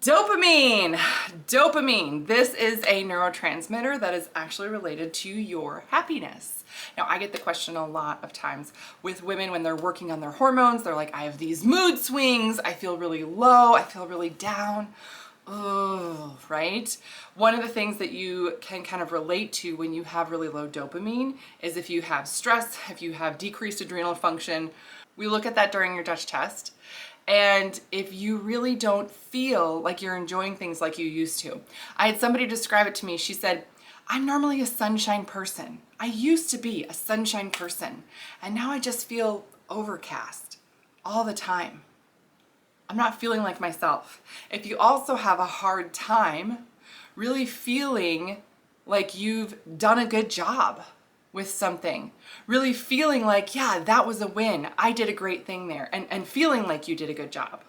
Dopamine. Dopamine. This is a neurotransmitter that is actually related to your happiness. Now, I get the question a lot of times with women when they're working on their hormones. They're like, I have these mood swings. I feel really low. I feel really down. Oh, right? One of the things that you can kind of relate to when you have really low dopamine is if you have stress, if you have decreased adrenal function. We look at that during your Dutch test. And if you really don't feel like you're enjoying things like you used to. I had somebody describe it to me. She said, I'm normally a sunshine person. I used to be a sunshine person. And now I just feel overcast all the time. I'm not feeling like myself. If you also have a hard time really feeling like you've done a good job with something, really feeling like, yeah, that was a win. I did a great thing there, and feeling like you did a good job.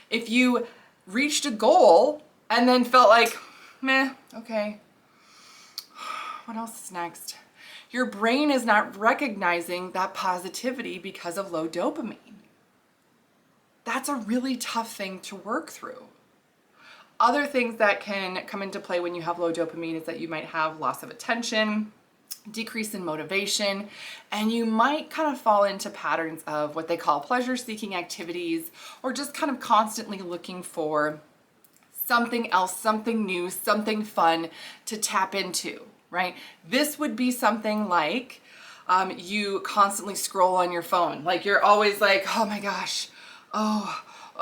If you reached a goal and then felt like, meh, okay, what else is next? Your brain is not recognizing that positivity because of low dopamine. That's a really tough thing to work through. Other things that can come into play when you have low dopamine is that you might have loss of attention, decrease in motivation, and you might kind of fall into patterns of what they call pleasure-seeking activities, or just kind of constantly looking for something else, something new, something fun to tap into, right? This would be something like you constantly scroll on your phone. Like you're always like, oh my gosh,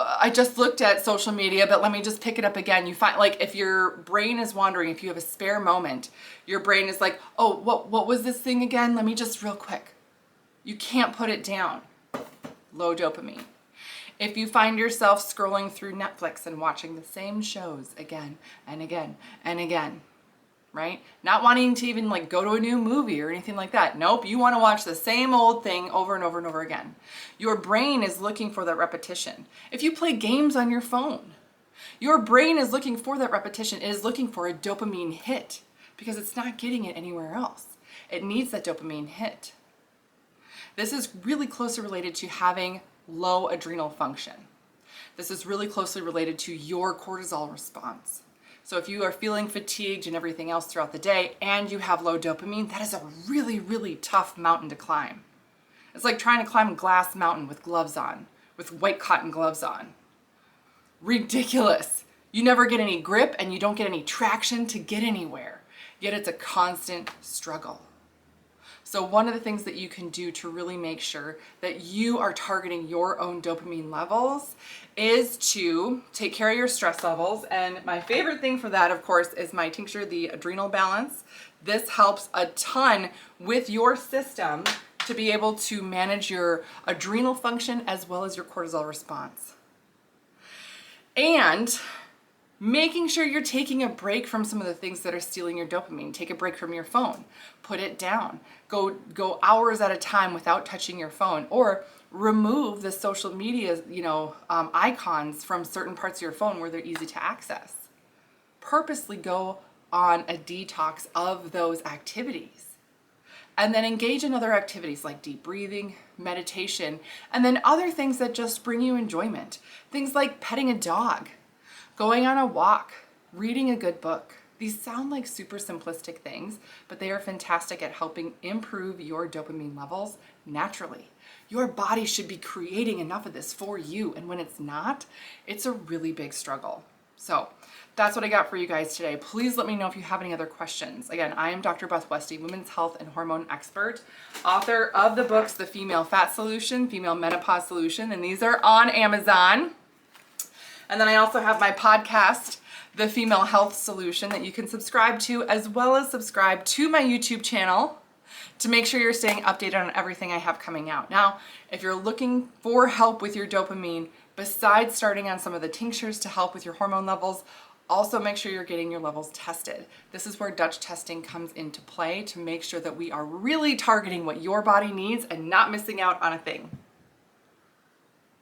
I just looked at social media, but let me just pick it up again. You find, like, if your brain is wandering, if you have a spare moment, your brain is like, oh, what was this thing again? Let me just real quick. You can't put it down. Low dopamine. If you find yourself scrolling through Netflix and watching the same shows again and again and again, right? Not wanting to even like go to a new movie or anything like that. Nope, you want to watch the same old thing over and over and over again. Your brain is looking for that repetition. If you play games on your phone, your brain is looking for that repetition. It is looking for a dopamine hit because it's not getting it anywhere else. It needs that dopamine hit. This is really closely related to having low adrenal function. This is really closely related to your cortisol response. So if you are feeling fatigued and everything else throughout the day and you have low dopamine, that is a really, really tough mountain to climb. It's like trying to climb a glass mountain with gloves on, with white cotton gloves on. Ridiculous. You never get any grip and you don't get any traction to get anywhere. Yet it's a constant struggle. So one of the things that you can do to really make sure that you are targeting your own dopamine levels is to take care of your stress levels. And my favorite thing for that, of course, is my tincture, the Adrenal Balance. This helps a ton with your system to be able to manage your adrenal function as well as your cortisol response. And making sure you're taking a break from some of the things that are stealing your dopamine. Take a break from your phone. Put it down. Go hours at a time without touching your phone, or remove the social media, icons from certain parts of your phone where they're easy to access. Purposely go on a detox of those activities. And then engage in other activities like deep breathing, meditation, and then other things that just bring you enjoyment. Things like petting a dog, going on a walk, reading a good book. These sound like super simplistic things, but they are fantastic at helping improve your dopamine levels naturally. Your body should be creating enough of this for you, and when it's not, it's a really big struggle. So that's what I got for you guys today. Please let me know if you have any other questions. Again, I am Dr. Bethwestie, women's health and hormone expert, author of the books, The Female Fat Solution, Female Menopause Solution, and these are on Amazon. And then I also have my podcast, The Female Health Solution, that you can subscribe to, as well as subscribe to my YouTube channel to make sure you're staying updated on everything I have coming out. Now, if you're looking for help with your dopamine, besides starting on some of the tinctures to help with your hormone levels, also make sure you're getting your levels tested. This is where Dutch testing comes into play to make sure that we are really targeting what your body needs and not missing out on a thing.